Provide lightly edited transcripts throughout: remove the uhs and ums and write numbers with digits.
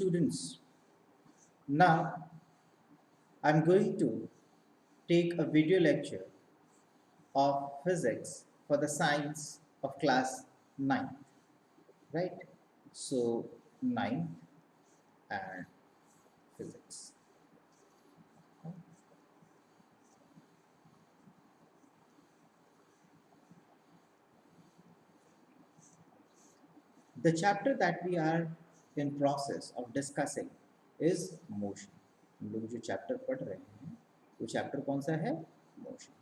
students, now I'm going to take a video lecture of physics for the science of class 9th, right? So 9th and physics. The chapter that we are in process of discussing is motion. हम लोग जो chapter पढ़ रहे हैं वो chapter कौन सा है? मोशन।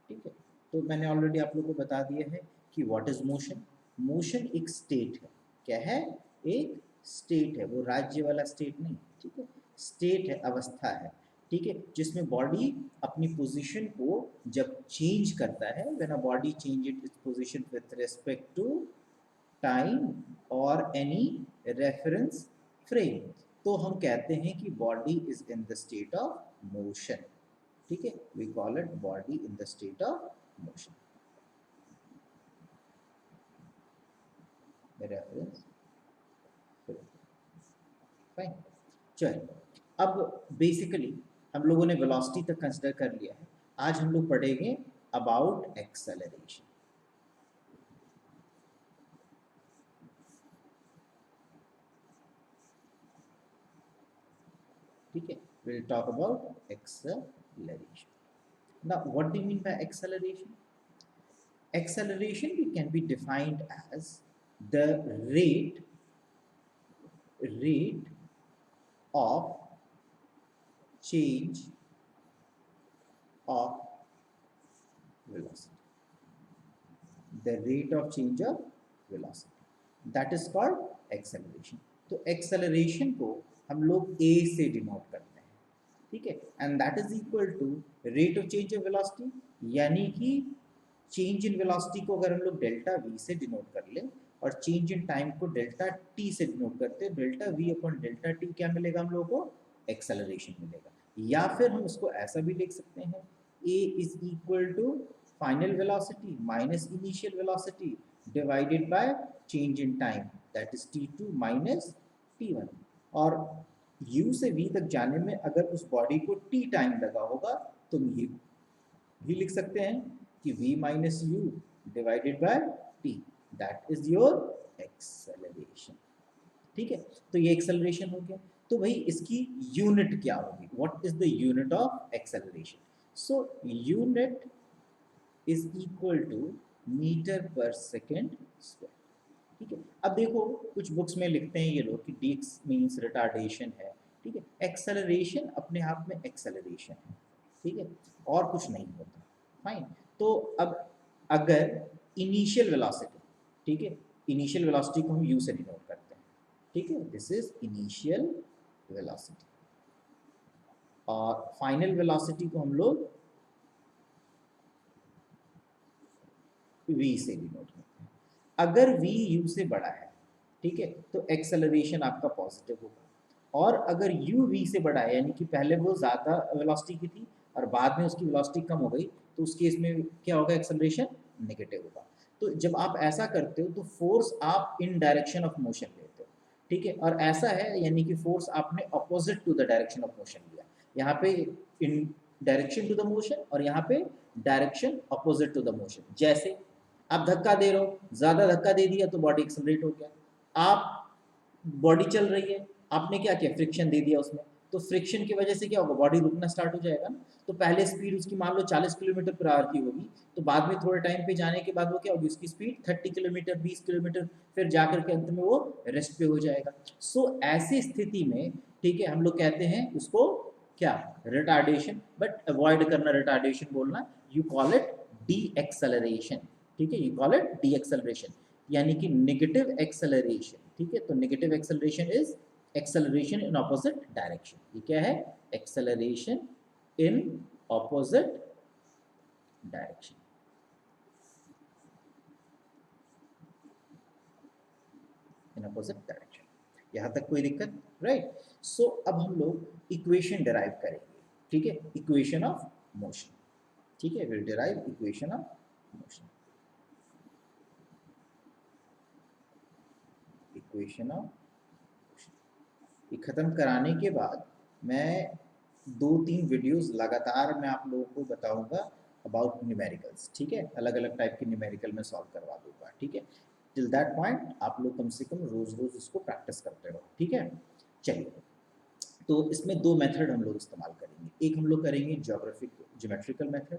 ठीक है, तो मैंने ऑलरेडी आप लोगों को बता दिया है कि व्हाट इज मोशन। मोशन एक स्टेट है। क्या है? एक स्टेट है। वो राज्य वाला स्टेट नहीं, ठीक है, स्टेट है, अवस्था है, ठीक है, जिसमें बॉडी अपनी पोजीशन को जब चेंज करता है, when a body change its position with respect to time और एनी रेफरेंस फ्रेम, तो हम कहते हैं कि body is in the state of motion. ठीक है, we call it body in the state of motion. Reference fine. चलिए, अब बेसिकली हम लोगों ने वेलोसिटी तक कंसिडर कर लिया है। आज हम लोग पढ़ेंगे अबाउट एक्सेलरेशन। ठीक है, we'll talk about acceleration. Now, what do you mean by acceleration? Acceleration can be defined as the rate of change of velocity. The rate of change of velocity. That is called acceleration. तो acceleration को हम लोग a से denote करते हैं, ठीक है, and that is equal to rate of change of velocity, यानी कि चेंज इन वेलोसिटी को अगर हम लोग डेल्टा v से डिनोट कर लें और चेंज इन टाइम को डेल्टा t से डिनोट करते हैं, delta v upon delta t क्या मिलेगा हम लोगों को? एक्सेलरेशन मिलेगा। या फिर हम उसको ऐसा भी लिख सकते हैं, a is equal to final velocity minus initial velocity divided by change in time, that is t2 minus t1। और u से v तक जाने में अगर उस बॉडी को t टाइम लगा होगा तो ये भी लिख सकते हैं कि v minus u divided by t, that is your acceleration. ठीक है, तो ये एक्सेलरेशन हो गया। तो भाई इसकी यूनिट क्या होगी? What is the unit of acceleration? So unit is equal to metre per second square. ठीक है, अब देखो कुछ बुक्स में लिखते हैं ये लोग कि dx मीन्स रिटार्डेशन है, ठीक है, एक्सेलरेशन अपने आप में एक्सेलरेशन है, ठीक है, और कुछ नहीं होता। फाइन, तो अब अगर इनिशियल वेलोसिटी, ठीक है, इनिशियल वेलोसिटी को हम u से डिनोट करते हैं, ठीक है, दिस इज इनिशियल वेलोसिटी, और फाइनल वेलोसिटी को हम लोग v से डिनोट करते हैं। अगर v u से बड़ा है, ठीक है, तो एक्सेलरेशन आपका पॉजिटिव होगा, और अगर u v से बड़ा है, यानी कि पहले वो ज़्यादा वेलोसिटी की थी और बाद में उसकी वेलोसिटी कम हो गई, तो उस केस में क्या होगा? एक्सेलरेशन नेगेटिव होगा। तो जब आप ऐसा करते हो तो फोर्स आप इन डायरेक्शन ऑफ मोशन लेते हो, ठीक है, और ऐसा है यानी कि फोर्स आपने opposite to the direction of motion लिया। यहाँ पे in direction to the motion और यहाँ पे direction opposite to the motion. जैसे आप धक्का दे रहे हो, ज़्यादा धक्का दे दिया तो बॉडी एक्सेलरेट हो गया। आप बॉडी चल रही है, आपने क्या किया? फ्रिक्शन दे दिया उसमें, तो फ्रिक्शन की वजह से क्या होगा? बॉडी रुकना स्टार्ट हो जाएगा ना। तो पहले स्पीड उसकी मान लो 40 किलोमीटर पर आवर की होगी, तो बाद में थोड़े टाइम पे जाने के बाद वो क्या होगी? उसकी स्पीड 30 किलोमीटर, 20 किलोमीटर, फिर जाकर के अंत में वो रेस्ट पे हो जाएगा। सो ऐसी स्थिति में, ठीक है, हम लोग कहते हैं उसको क्या? रिटार्डेशन। बट अवॉइड करना रिटार्डेशन बोलना, you call it D acceleration. ठीक है, you call it D acceleration, यानी कि नेगेटिव एक्सेलरेशन। ठीक है, तो negative acceleration is acceleration in opposite direction. ये क्या है? Acceleration in opposite direction. In opposite direction, यहां तक कोई दिक्कत? राइट। सो अब हम लोग इक्वेशन डिराइव करेंगे, ठीक है, इक्वेशन ऑफ मोशन। ठीक है, will derive equation of motion, equation of motion. ख़त्म कराने के बाद मैं 2-3 वीडियोस लगातार मैं आप लोगों को बताऊंगा अबाउट न्यूमेरिकल्स, ठीक है, अलग अलग टाइप के न्यूमेरिकल में सॉल्व करवा दूंगा, ठीक है। टिल दैट पॉइंट आप लोग कम से कम रोज़ रोज़ इसको प्रैक्टिस करते रहो, ठीक है। चलिए, तो इसमें दो मेथड हम लोग इस्तेमाल करेंगे, एक हम लोग करेंगे ज्योमेट्रिकल मेथड,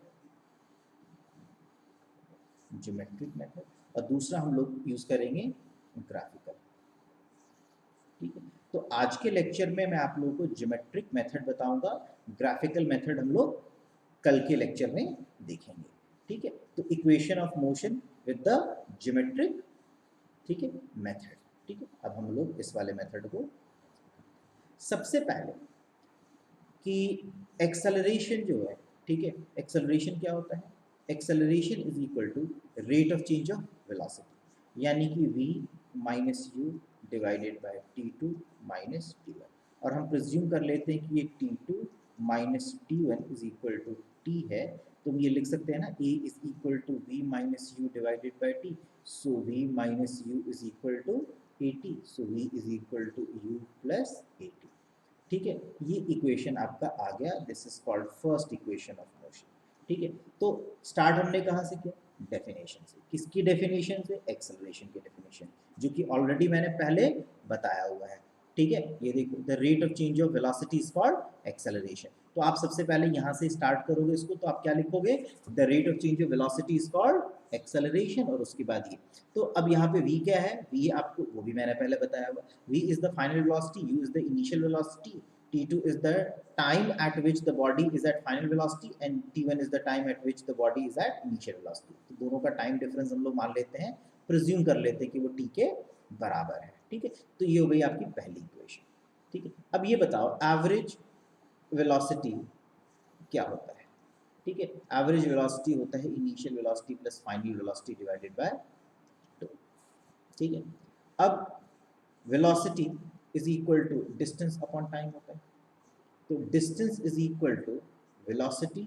ज्योमेट्रिक मेथड, और दूसरा हम लोग यूज़ करेंगे ग्राफिकल, ठीक है। तो आज के लेक्चर में मैं आप लोगों को ज्योमेट्रिक मेथड बताऊंगा, ग्राफिकल मेथड हम लोग कल के लेक्चर में देखेंगे, ठीक है। तो equation of motion with the geometric, ठीक है, मेथड, ठीक है। अब हम लोग इस वाले मेथड को सबसे पहले कि एक्सेलरेशन जो है, ठीक है, एक्सेलरेशन क्या होता है, acceleration is equal to rate of change of velocity, यानी कि v minus u divided by t2 minus t1, और हम प्रिज्यूम कर लेते हैं कि ये t2 minus t1 is equal to t है, तो हम ये लिख सकते हैं ना, a is equal to v minus u divided by t, so v minus u is equal to at, so v is equal to u plus at, ठीक है। ये इक्वेशन आपका आ गया, this is called first equation of motion, ठीक है। तो start हमने कहाँ से किया, डेफिनेशन से, किसकी डेफिनेशन से, एक्सेलरेशन की डेफिनेशन, जो कि ऑलरेडी मैंने पहले बताया हुआ है, ठीक है। ये देखो, the rate of change of velocity is called acceleration, तो आप सबसे पहले यहाँ से स्टार्ट करोगे इसको, तो आप क्या लिखोगे, the rate of change of velocity is called acceleration, और उसके बाद ये, तो अब यहाँ पे v क्या है, v आपको वो भी मैंने पहले बताया हुआ, v is the final velocity, u is the initial velocity, t2 is the time at which the body is at final velocity, and t1 is the time at which the body is at initial velocity, तो दोनों का time difference हम लोग मान लेते हैं, presume कर लेते हैं कि वो t के बराबर है, ठीक है। तो ये हो गई आपकी पहली इक्वेशन, ठीक है। अब ये बताओ एवरेज वेलोसिटी क्या होता है, ठीक है। एवरेज वेलोसिटी होता है initial velocity plus final velocity divided by 2, ठीक है। अब velocity is equal to distance upon time होता है, तो distance is equal to velocity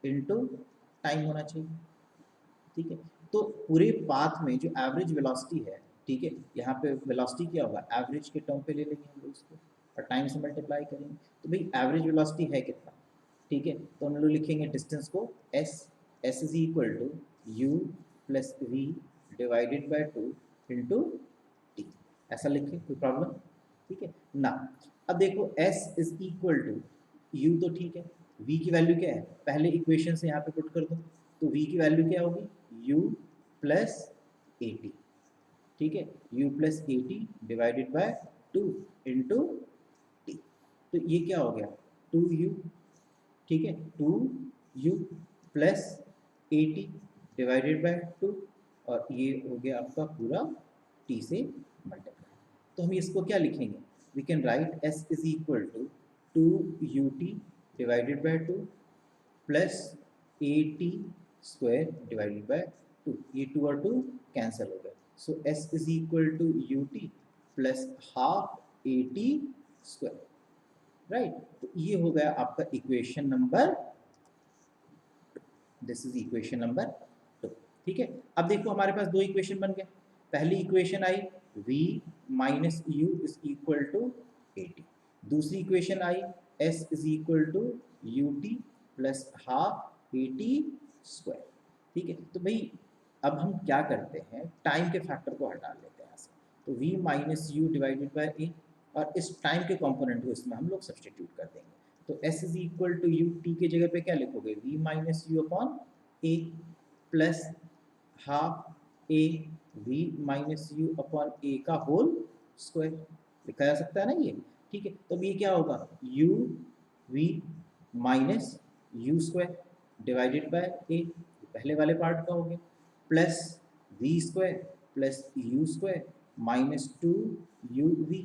into time होना चाहिए, ठीक है। तो पूरे पाथ में जो एवरेज वेलोसिटी है, ठीक है, यहाँ पे वेलोसिटी क्या होगा, एवरेज के टर्म पे ले लेंगे हम लोग इसको, और टाइम से मल्टीप्लाई करेंगे, तो भाई एवरेज वेलोसिटी है कितना, ठीक है। तो हम लोग लिखेंगे डिस्टेंस को s, s is equal to u plus v divided by 2 into t, ऐसा लिखें, कोई प्रॉब्लम, ठीक है ना। अब देखो s is equal to u, तो ठीक है, v की वैल्यू क्या है, पहले इक्वेशन से यहाँ पे पुट कर दो, तो v की वैल्यू क्या होगी, u प्लस ए टी, ठीक है, u plus a T divided by 2 into T, तो ये क्या हो गया 2u, ठीक है, 2u plus a T divided by 2, और ये हो गया आपका पूरा t से मल्टीप्लाई, तो हम इसको क्या लिखेंगे, we can write s is equal to 2ut divided by 2 plus a t square divided by 2, ये 2 और 2 कैंसिल हो गए, so s is equal to u t plus half a t square, right. तो ये हो गया आपका equation number, this is equation number 2, ठीक है। अब देखो हमारे पास दो इक्वेशन बन गए, पहली इक्वेशन आई v minus u is equal to a t, दूसरी इक्वेशन आई s is equal to u t plus half a t square, ठीक है। तो भाई अब हम क्या करते हैं, टाइम के फैक्टर को हटा लेते हैं यहाँ से, तो v minus u divided by a, और इस टाइम के कंपोनेंट को इसमें हम लोग सब्सटीट्यूट कर देंगे, तो s is equal to u, t के जगह पे क्या लिखोगे, v minus u upon a plus half a v minus u upon a का होल स्क्वायर, लिखा जा सकता है ना ये, ठीक है। तो अब ये क्या होगा, u v minus u square divided by a, पहले वाले पार्ट का हो गया, plus v square plus u square minus 2u v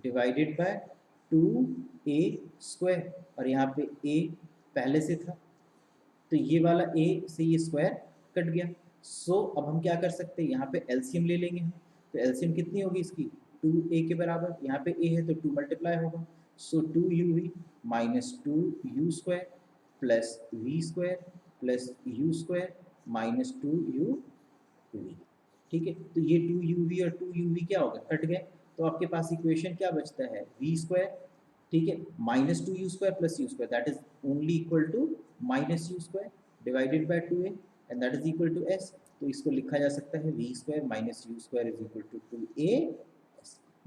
divided by 2a square, और यहाँ पे a पहले से था, तो ये वाला a से ये स्क्वायर कट गया, सो अब हम क्या कर सकते हैं, यहाँ पे एलसीएम ले लेंगे हम, तो एलसीएम कितनी होगी इसकी, 2a के बराबर, यहाँ पे a है तो 2 मल्टीप्लाई होगा, सो 2u v minus 2u square plus v square plus u square minus 2u v, ठीक है। तो ये 2u v और 2u v क्या होगा, कट गए, तो आपके पास इक्वेशन क्या बचता है, वी स्क्वायर, ठीक है, minus 2u² plus u square that is only equal to minus u square divided by 2a and that is equal to s। तो इसको लिखा जा सकता है v square minus u square is equal to 2a।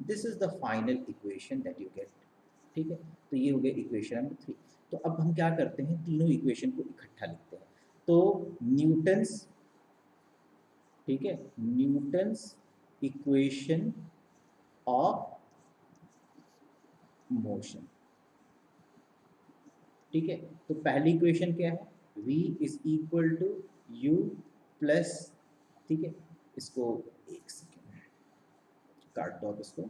This is the final equation that you get, ठीक है। तो ये हो गया इक्वेशन नंबर 3। तो अब हम क्या करते हैं, तीनों इक्वेशन को इकट्ठा लिखते हैं। तो न्यूटन्स, ठीक है, न्यूटन्स इक्वेशन ऑफ मोशन, ठीक है। तो पहली इक्वेशन क्या है, v is equal to u plus, ठीक है, इसको एक सेकेंड काट दो आप इसको,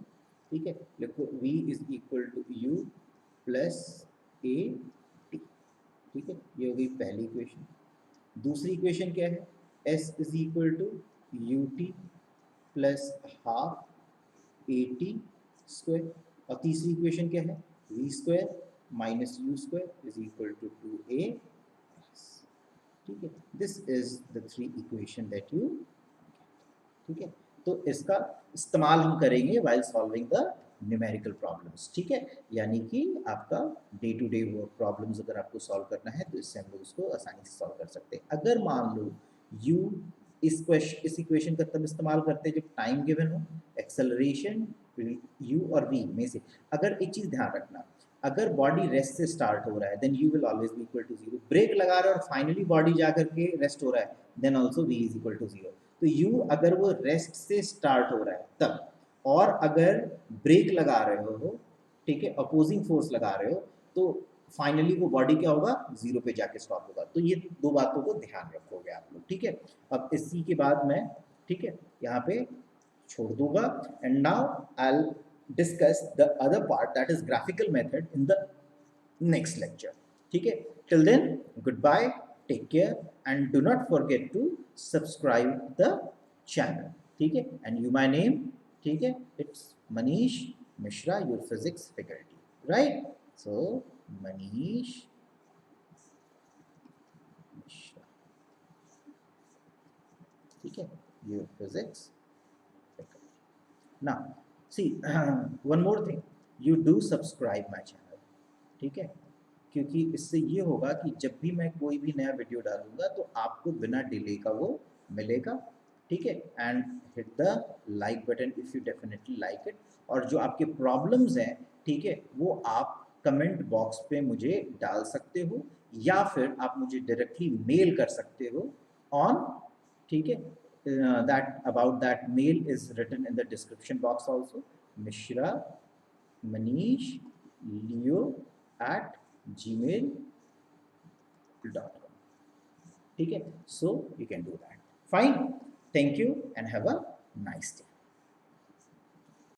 ठीक है, लिखो v is equal to u plus a t, ठीक है, ये हो गई पहली इक्वेशन। दूसरी इक्वेशन क्या है, s is equal to u t plus half a t square. और तीसरी इक्वेशन क्या है, v square minus u square is equal to 2a, ठीक है। This is the 3 equation that you, ठीक है। तो इसका इस्तेमाल हम करेंगे while solving the numerical problems, ठीक है। यानी कि आपका day to day work problems अगर आपको सॉल्व करना है तो इससे हम लोग उसको आसानी से सॉल्व कर सकते हैं। अगर मान लो यू, इस इक्वेशन का तब इस्तेमाल करते हैं जब टाइम गिवन हो, एक्सेलरेशन यू और वी में से। अगर एक चीज़ ध्यान रखना, अगर बॉडी रेस्ट से स्टार्ट हो रहा है then u will always be equal to 0। Break लगा रहे हो और फाइनली बॉडी जा करके रेस्ट हो रहा है then also v is equal to 0। तो यू अगर वो रेस्ट से स्टार्ट हो रहा है तब, और अगर ब्रेक लगा रहे हो, ठीक है, अपोजिंग फोर्स लगा रहे हो, तो फाइनली वो बॉडी क्या होगा, 0 पे जाके स्टॉप होगा। तो ये दो बातों को ध्यान रखोगे आप लोग, ठीक है। अब इसी के बाद मैं, ठीक है, यहाँ पे छोड़ दूंगा and now I discuss the other part that is graphical method in the next lecture, ठीक है। Till then, goodbye, take care and do not forget to subscribe the channel, ठीक है। And you my name, ठीक है, it's Manish Mishra, your physics faculty, right? So Manish Mishra, ठीक है, your physics faculty. Now see one more thing, you do subscribe my channel, ठीक है, क्योंकि इससे ये होगा कि जब भी मैं कोई भी नया वीडियो डालूंगा तो आपको बिना डिले का वो मिलेगा, ठीक है। And hit the like button if you definitely like it. और जो आपके प्रॉब्लम्स हैं, ठीक है, वो आप कमेंट बॉक्स पे मुझे डाल सकते हो या फिर आप मुझे डायरेक्टली मेल कर सकते हो ऑन, ठीक है, that about that mail is written in the description box also, Mishra Manish Leo at gmail.com, ठीक है। So you can do that. Fine. Thank you and have a nice day.